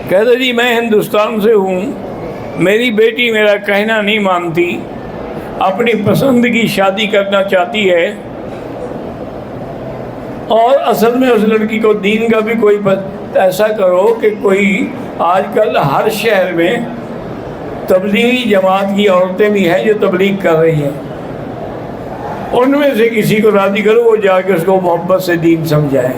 کہتا جی میں ہندوستان سے ہوں، میری بیٹی میرا کہنا نہیں مانتی، اپنی پسند کی شادی کرنا چاہتی ہے، اور اصل میں اس لڑکی کو دین کا بھی کوئی ایسا کرو کہ کوئی آج کل ہر شہر میں تبلیغی جماعت کی عورتیں بھی ہیں جو تبلیغ کر رہی ہیں، ان میں سے کسی کو راضی کرو، وہ جا کے اس کو محبت سے دین سمجھائے۔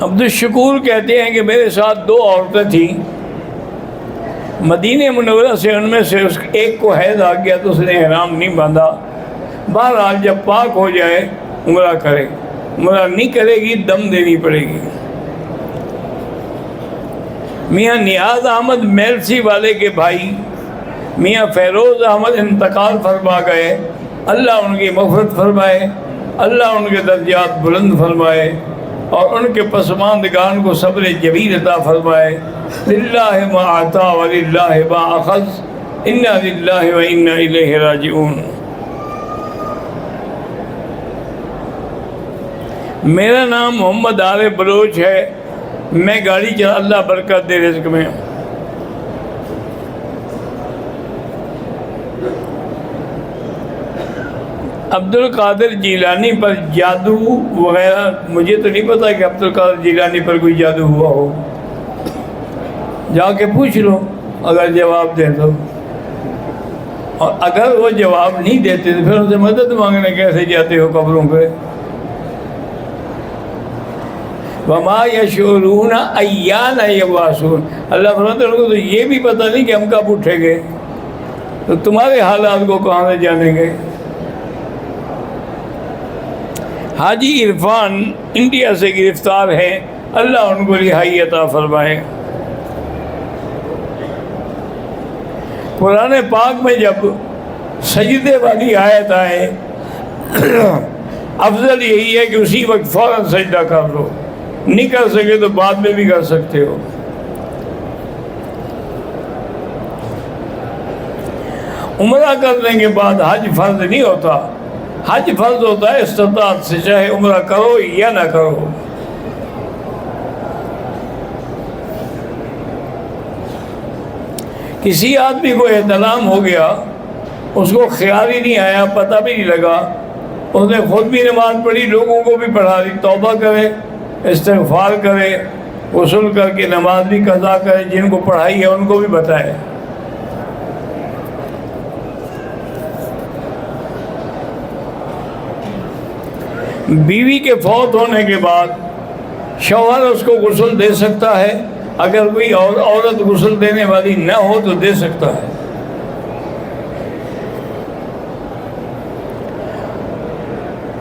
عبدالشکور کہتے ہیں کہ میرے ساتھ 2 عورتیں تھیں مدینہ منورہ سے، ان میں سے ایک کو حیض آ گیا تو اس نے احرام نہیں باندھا۔ بہرحال جب پاک ہو جائے عمرہ کرے، عمرہ نہیں کرے گی دم دینی پڑے گی۔ میاں نیاز احمد میلسی والے کے بھائی میاں فیروز احمد انتقال فرما گئے، اللہ ان کی مغفرت فرمائے، اللہ ان کے درجات بلند فرمائے اور ان کے پسماندگان کو صبر جمیل عطا فرمائے۔ للہ ما اعطا وللہ ما اخذ، انا للہ و انا الیہ راجعون۔ میرا نام محمد عارف بلوچ ہے، میں گاڑی چلا، اللہ برکت دے رزق میں۔ عبد القادر جیلانی پر جادو وغیرہ، مجھے تو نہیں پتا کہ عبد القادر جیلانی پر کوئی جادو ہوا ہو، جا کے پوچھ لو اگر جواب دے دو، اور اگر وہ جواب نہیں دیتے تو پھر ان سے مدد مانگنے کیسے جاتے ہو قبروں پہ؟ وما یشعرون ایان یبعثون، اللہ فرماتے ہیں ان کو تو یہ بھی پتہ نہیں کہ ہم کب اٹھیں گے، تو تمہارے حالات کو کہاں سے جانیں گے؟ حاجی عرفان انڈیا سے گرفتار ہیں، اللہ ان کو رہائی عطا فرمائے۔ قرآن پاک میں جب سجدے والی آیت آئے افضل یہی ہے کہ اسی وقت فوراً سجدہ کر لو، نہیں کر سکے تو بعد میں بھی کر سکتے ہو۔ عمرہ کرنے کے بعد حج فرض نہیں ہوتا، حج فرض ہوتا ہے استطاعت سے، چاہے عمرہ کرو یا نہ کرو۔ کسی آدمی کو احتلام ہو گیا، اس کو خیال ہی نہیں آیا، پتہ بھی نہیں لگا، اس نے خود بھی نماز پڑھی، لوگوں کو بھی پڑھا دی، توبہ کرے، استغفار کرے، غسل کر کے نماز بھی قضا کرے، جن کو پڑھائی ہے ان کو بھی بتائے۔ بیوی کے فوت ہونے کے بعد شوہر اس کو غسل دے سکتا ہے، اگر کوئی عورت غسل دینے والی نہ ہو تو دے سکتا ہے۔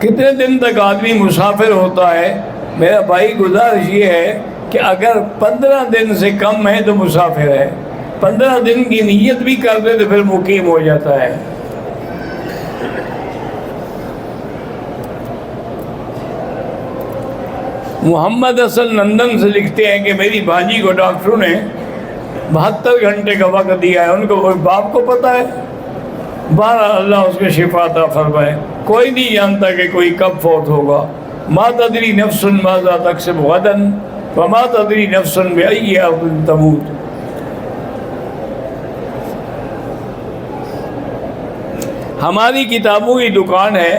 کتنے دن تک آدمی مسافر ہوتا ہے؟ میرا بھائی گزارش یہ ہے کہ اگر 15 دن سے کم ہے تو مسافر ہے، 15 دن کی نیت بھی کر دے تو پھر مقیم ہو جاتا ہے۔ محمد حسن لندن سے لکھتے ہیں کہ میری بھانجی کو ڈاکٹروں نے 72 گھنٹے کا وقت دیا ہے، ان کو باپ کو پتہ ہے، بہرحال اللہ اس کو شفا عطا فرمائے۔ کوئی نہیں جانتا کہ کوئی کب فوت ہوگا۔ ما تدری نفس ماذا تکسب غدا وما تدری نفس بأی ارض تموت۔ ہماری کتابوں کی دکان ہے،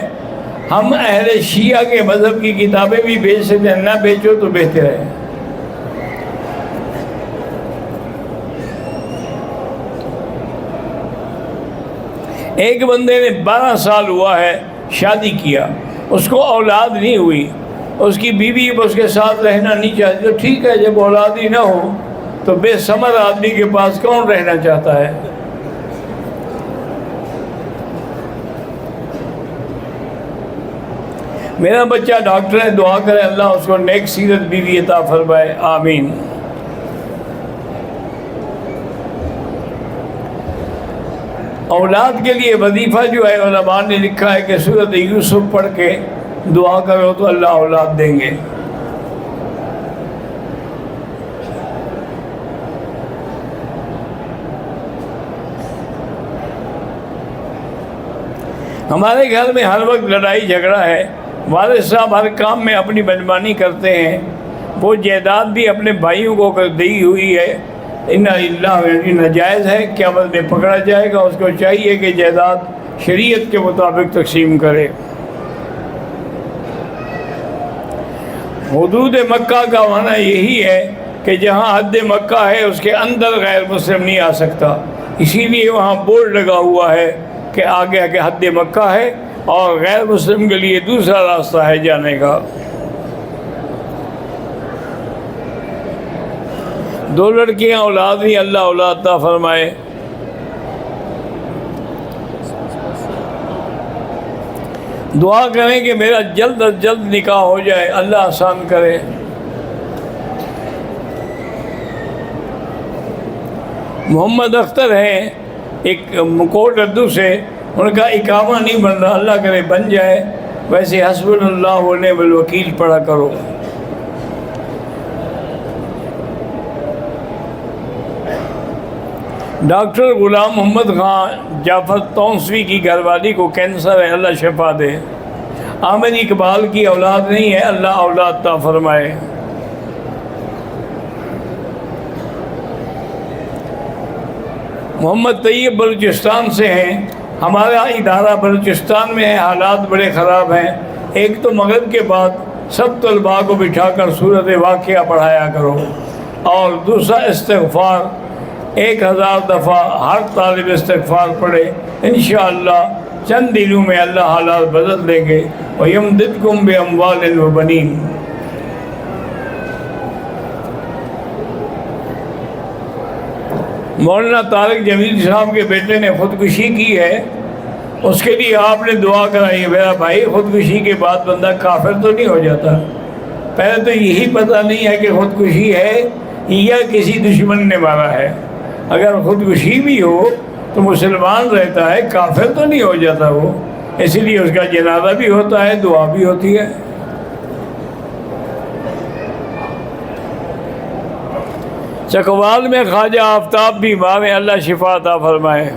ہم اہل شیعہ کے مذہب کی کتابیں بھی بیچ سکتے ہیں، نہ بیچو تو بہتر ہے۔ ایک بندے نے 12 سال ہوا ہے شادی کیا، اس کو اولاد نہیں ہوئی، اس کی بیوی اس کے ساتھ رہنا نہیں چاہتی، تو ٹھیک ہے، جب اولاد ہی نہ ہو تو بے ثمر آدمی کے پاس کون رہنا چاہتا ہے؟ میرا بچہ ڈاکٹر ہے، دعا کرے اللہ اس کو نیک سیرت بیوی عطا فرمائے، آمین۔ اولاد کے لیے وظیفہ جو ہے علماء نے لکھا ہے کہ سورۃ یوسف پڑھ کے دعا کرو تو اللہ اولاد دیں گے۔ ہمارے گھر میں ہر وقت لڑائی جھگڑا ہے، والد صاحب ہر کام میں اپنی منمانی کرتے ہیں، وہ جائیداد بھی اپنے بھائیوں کو دی ہوئی ہے، ناجائز ہے، قیامت میں پکڑا جائے گا۔ اس کو چاہیے کہ جائیداد شریعت کے مطابق تقسیم کرے۔ حدود مکہ کا معنی یہی ہے کہ جہاں حد مکہ ہے اس کے اندر غیر مسلم نہیں آ سکتا، اسی لیے وہاں بورڈ لگا ہوا ہے کہ آگے کہ حد مکہ ہے اور غیر مسلم کے لیے دوسرا راستہ ہے جانے کا۔ 2 لڑکیاں اولاد نہیں، اللہ اولاد عطا فرمائے۔ دعا کریں کہ میرا جلد از جلد نکاح ہو جائے، اللہ آسان کرے۔ محمد اختر ہیں ایک کوٹ اردو سے، ان کا اقامہ نہیں بن رہا، اللہ کرے بن جائے۔ ویسے حسبنا اللہ و نعم الوکیل پڑھا کرو۔ ڈاکٹر غلام محمد خان جعفر تونسوی کی گھر والی کو کینسر ہے، اللہ شفا دے۔ عامر اقبال کی اولاد نہیں ہے، اللہ اولاد عطا فرمائے۔ محمد طیب بلوچستان سے ہیں، ہمارا ادارہ بلوچستان میں ہے، حالات بڑے خراب ہیں، ایک تو مغرب کے بعد سب طلباء کو بٹھا کر سورۃ واقعہ پڑھایا کرو، اور دوسرا استغفار 1000 دفعہ ہر طالب استغفار پڑھے، انشاءاللہ چند دنوں میں اللہ حالات بدل دیں گے۔ وَيَمْدِدْكُمْ بِأَمْوَالٍ وَبَنِينَ۔ مولانا طارق جمیل صاحب کے بیٹے نے خودکشی کی ہے، اس کے لیے آپ نے دعا کرائی ہے۔ میرا بھائی، خودکشی کے بعد بندہ کافر تو نہیں ہو جاتا؟ پہلے تو یہی پتہ نہیں ہے کہ خودکشی ہے یا کسی دشمن نے مارا ہے۔ اگر خودکشی بھی ہو تو مسلمان رہتا ہے، کافر تو نہیں ہو جاتا وہ، اسی لیے اس کا جنازہ بھی ہوتا ہے، دعا بھی ہوتی ہے۔ چکوال میں خواجہ آفتاب بیمار ہیں، اللہ شفا عطا فرمائے۔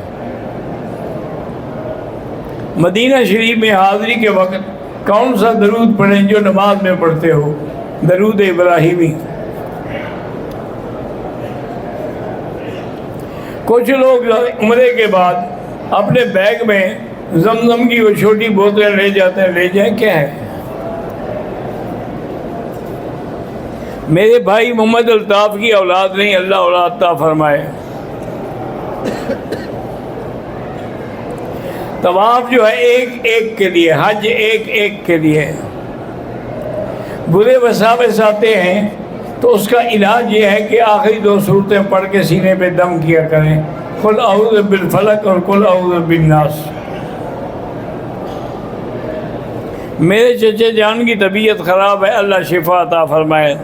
مدینہ شریف میں حاضری کے وقت کون سا درود پڑھیں جو نماز میں پڑھتے ہو؟ درود ابراہیمی۔ کچھ لوگ عمرے کے بعد اپنے بیگ میں زمزم کی وہ چھوٹی بوتلیں لے جاتے ہیں، لے جائیں، کیا ہے؟ میرے بھائی محمد الطاف کی اولاد نہیں، اللہ اولاد عطا فرمائے۔ طواف جو ہے ایک ایک کے لیے، حج ایک ایک کے لیے۔ برے وساوس آتے ہیں تو اس کا علاج یہ ہے کہ آخری 2 سورتیں پڑھ کے سینے پہ دم کیا کریں، قل اعوذ بالفلق اور قل اعوذ بالناس۔ میرے چچا جان کی طبیعت خراب ہے، اللہ شفا عطا فرمائے۔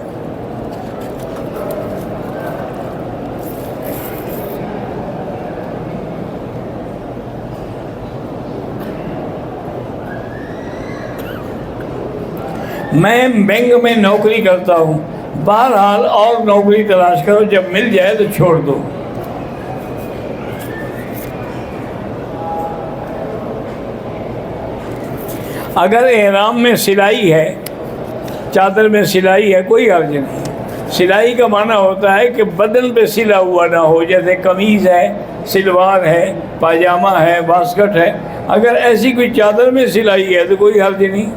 میں بینک میں نوکری کرتا ہوں، بہرحال اور نوکری تلاش کرو، جب مل جائے تو چھوڑ دو۔ اگر احرام میں سلائی ہے، چادر میں سلائی ہے، کوئی حرج نہیں۔ سلائی کا معنی ہوتا ہے کہ بدن پہ سلا ہوا نہ ہو، جیسے قمیض ہے، سلوار ہے، پاجامہ ہے، واسکٹ ہے۔ اگر ایسی کوئی چادر میں سلائی ہے تو کوئی حرج نہیں۔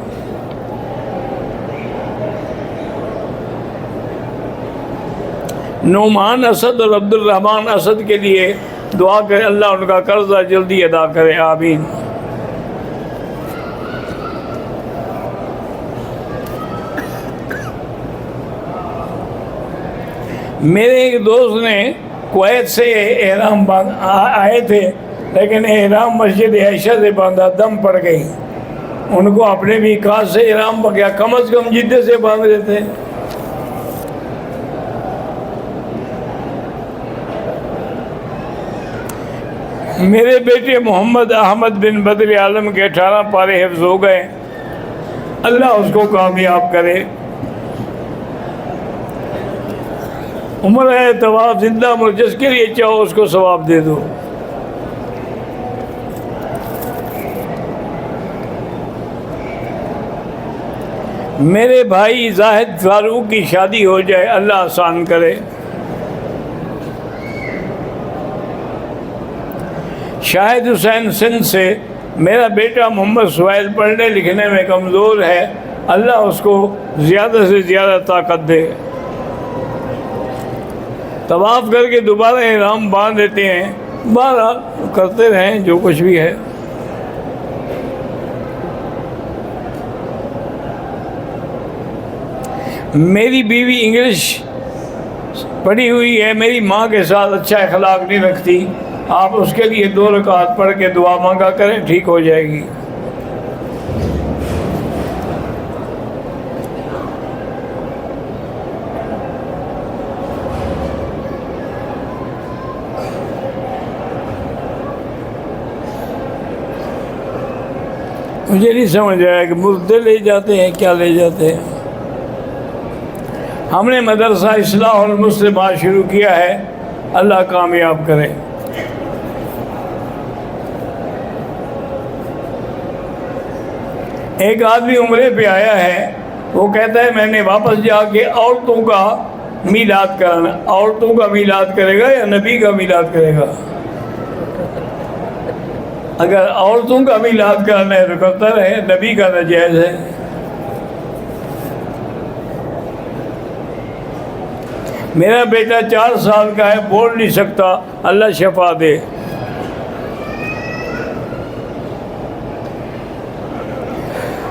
نعمان اسد اور عبد الرحمن اسد کے لیے دعا کرے، اللہ ان کا قرضہ جلدی ادا کرے، آمین۔ میرے ایک دوست نے کویت سے احرام آئے تھے، لیکن احرام مسجد عائشہ سے باندھا، دم پڑ گئی۔ ان کو اپنے بھی کاج سے احرام پڑ گیا، کم از کم جدے سے باندھ دیتے۔ میرے بیٹے محمد احمد بن بدر عالم کے 18 پارے حفظ ہو گئے، اللہ اس کو کامیاب کرے۔ عمر ہے طواف زندہ مر، جس کے لیے چاہو اس کو ثواب دے دو۔ میرے بھائی زاہد فاروق کی شادی ہو جائے، اللہ آسان کرے۔ شاہد حسین سندھ سے، میرا بیٹا محمد سہیل پڑھنے لکھنے میں کمزور ہے، اللہ اس کو زیادہ سے زیادہ طاقت دے۔ طواف کر کے دوبارہ احرام باندھ دیتے ہیں، بہرحال کرتے رہیں جو کچھ بھی ہے۔ میری بیوی انگلش پڑھی ہوئی ہے، میری ماں کے ساتھ اچھا اخلاق نہیں رکھتی، آپ اس کے لیے 2 رکعت پڑھ کے دعا مانگا کریں، ٹھیک ہو جائے گی۔ مجھے نہیں سمجھ آیا کہ مردے لے جاتے ہیں، کیا لے جاتے ہیں۔ ہم نے مدرسہ اصلاح المسلمات شروع کیا ہے، اللہ کامیاب کرے۔ ایک آدمی عمرے پہ آیا ہے، وہ کہتا ہے میں نے واپس جا کے عورتوں کا میلاد کرانا۔ عورتوں کا میلاد کرے گا یا نبی کا میلاد کرے گا؟ اگر عورتوں کا میلاد کرنا ہے تو کرتا رہے، نبی کا ناجائز ہے۔ میرا بیٹا 4 سال کا ہے، بول نہیں سکتا، اللہ شفا دے۔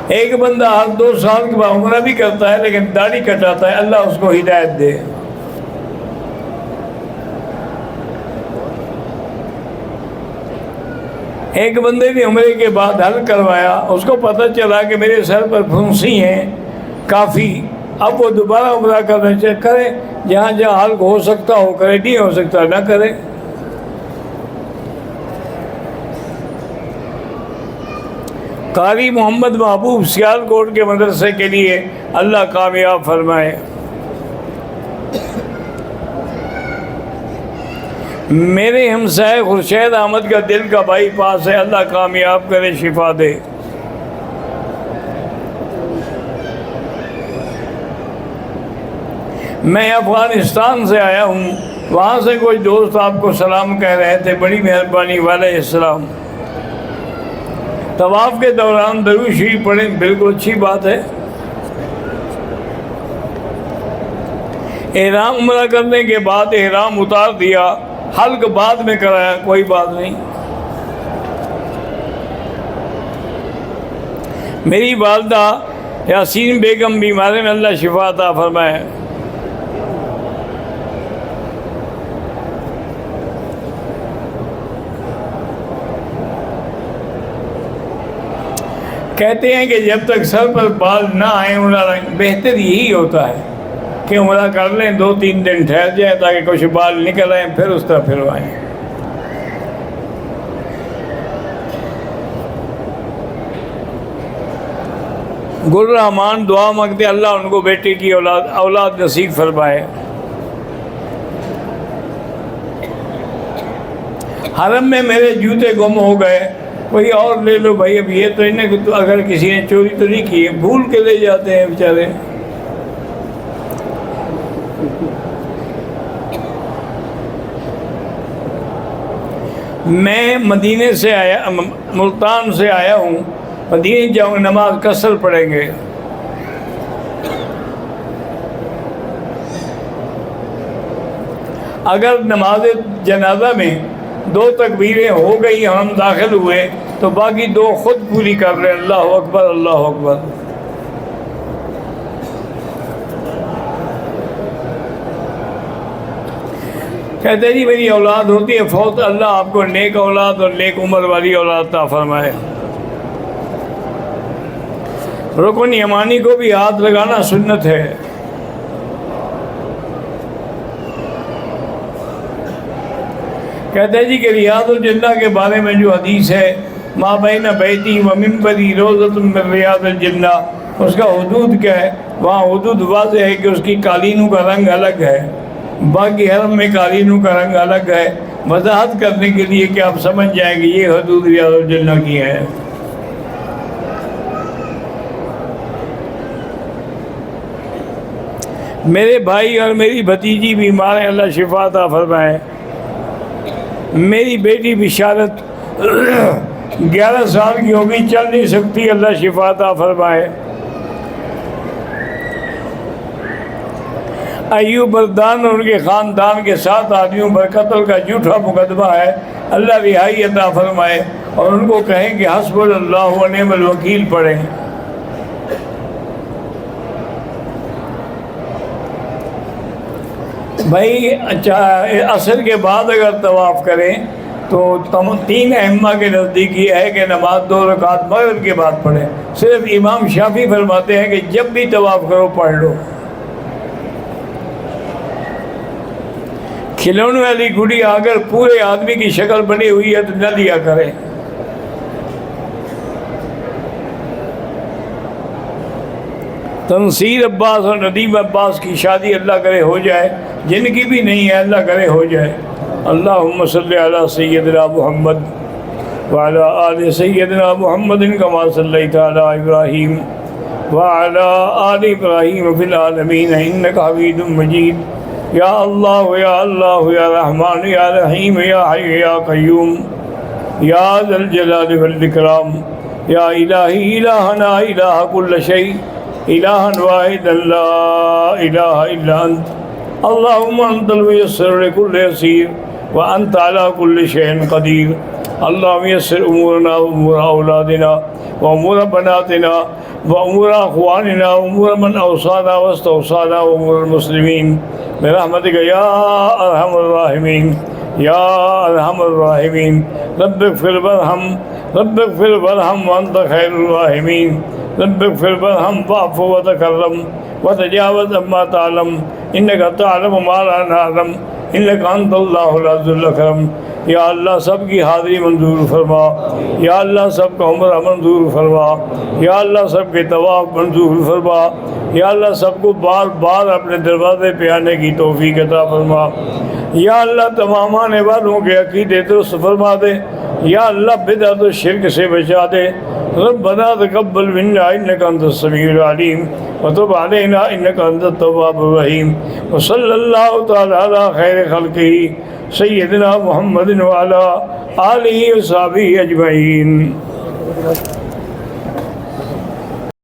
ایک بندہ ہر 2 سال کے بعد عمرہ بھی کرتا ہے لیکن داڑھی کٹاتا ہے، اللہ اس کو ہدایت دے۔ ایک بندے نے عمرے کے بعد حل کروایا، اس کو پتہ چلا کہ میرے سر پر پھنسی ہیں کافی، اب وہ دوبارہ عمرہ کرنا چاہے کرے، جہاں جہاں حلق ہو سکتا ہو کرے، نہیں ہو سکتا نہ کرے۔ قاری محمد محبوب سیالکوٹ کے مدرسے کے لیے اللہ کامیاب فرمائے۔ میرے ہمسائے خورشید احمد کا دل کا بائی پاس ہے، اللہ کامیاب کرے، شفا دے۔ میں افغانستان سے آیا ہوں، وہاں سے کوئی دوست آپ کو سلام کہہ رہے تھے، بڑی مہربانی، وعلیکم السلام۔ طواف کے دوران درود شریف پڑھیں، بالکل اچھی بات ہے۔ احرام عمرہ کرنے کے بعد احرام اتار دیا، حلق بعد میں کرایا، کوئی بات نہیں۔ میری والدہ یاسین بیگم بیمار ہیں، اللہ شفا عطا فرمائے۔ کہتے ہیں کہ جب تک سر پر بال نہ آئیں عمرہ، بہتر یہی ہوتا ہے کہ عمرہ کر لیں، 2-3 دن ٹھہر جائیں تاکہ کچھ بال نکل آئیں، پھر اس طرح پھروائیں۔ گل رحمان دعا مانگتے اللہ ان کو بیٹے کی اولاد نصیب فرمائے۔ حرم میں میرے جوتے گم ہو گئے، کوئی اور لے لو بھائی، اب یہ تو انہیں اگر کسی نے چوری تو نہیں کی ہے، بھول کے لے جاتے ہیں بیچارے۔ میں مدینے سے آیا، ملتان سے آیا ہوں، مدینے جاؤں، نماز قصر پڑھیں گے۔ اگر نماز جنازہ میں 2 تکبیریں ہو گئی، ہم داخل ہوئے تو باقی 2 خود پوری کر رہے، اللہ اکبر اللہ اکبر۔ کہتے ہیں جی میری اولاد ہوتی ہے فوت، اللہ آپ کو نیک اولاد اور نیک عمر والی اولاد عطا فرمائے۔ رکن یمانی کو بھی ہاتھ لگانا سنت ہے۔ کہتے ہیں جی کہ ریاض الجنہ کے بارے میں جو حدیث ہے، ما بین بیتی و منبری روضۃ من ریاض الجنہ، اس کا حدود کیا ہے؟ وہاں حدود واضح ہے کہ اس کی قالینوں کا رنگ الگ ہے، باقی حرم میں قالینوں کا رنگ الگ ہے، وضاحت کرنے کے لیے کہ آپ سمجھ جائیں کہ یہ حدود ریاض الجنہ کی ہے۔ میرے بھائی اور میری بھتیجی بیمار ہیں، اللہ شفا عطا فرمائے۔ میری بیٹی بشارت 11 سال کی ہوگی، چل نہیں سکتی، اللہ شفا عطا فرمائے۔ ایوب بردان اور ان کے خاندان کے 7 آدمیوں پر قتل کا جھوٹا مقدمہ ہے، اللہ رہائی عطا فرمائے، اور ان کو کہیں کہ حسبنا اللہ و نعم الوکیل پڑھیں۔ بھائی عصر کے بعد اگر طواف کریں تو 3 ائمہ کے نزدیک یہ ہے کہ نماز 2 رکعت مغرب کے بعد پڑھیں۔ صرف امام شافعی فرماتے ہیں کہ جب بھی طواف کرو پڑھ لو۔ کھلونے والی گڑی اگر پورے آدمی کی شکل بنی ہوئی ہے تو نہ لیا کریں۔ تنصیر عباس اور ندیم عباس کی شادی اللہ کرے ہو جائے، جن کی بھی نہیں ہے اللہ کرے ہو جائے۔ اللہم صلی علی سیدنا محمد وعلی آل سیدنا محمد کما صلیت علی ابراہیم وعلی آل ابراہیم فی العالمین انک حمید مجید۔ یا اللہ یا اللہ یا رحمان یا رحیم یا حی یا قیوم یا ذا الجلال والاکرام یا الہی الہنا الہ کل شیء الہا واحدا لا الہ الا انت اللہم انت الميسر لكل يسير وانت على كل شيء قدير۔ اللہم یسر امورنا وامور اولادنا وامور بناتنا وامور اخواننا وامور من اوصانا واستوصانا وامور المسلمین برحمتک یا ارحم الراحمین یا ارحم الراحمین۔ رب اغفر وارحم، رب اغفر وارحم وانت خیر الراحمین۔ رب اغفر وارحم واعف وتکرم وتجاوز عما تعلم انک تعلم ما لا نعلم انک انت اللہ العز الاکرم۔ یا اللہ سب کی حاضری منظور فرما، یا اللہ سب کا عمرہ منظور فرما، یا اللہ سب کے طواف منظور فرما، یا اللہ سب کو بار بار اپنے دروازے پہ آنے کی توفیق عطا فرما۔ یا اللہ تمام آنے والوں کے عقیدے درست فرما دے، یا اللہ بدعت و شرک سے بچا دے۔ ربنا تقبل منا انک انت السمیع العلیم وتب علینا انک انت التواب الرحیم۔ وصلی اللہ تعالی علی خیر خلقہ سیدنا محمد وعلی آلہ وصحبہ اجمعین۔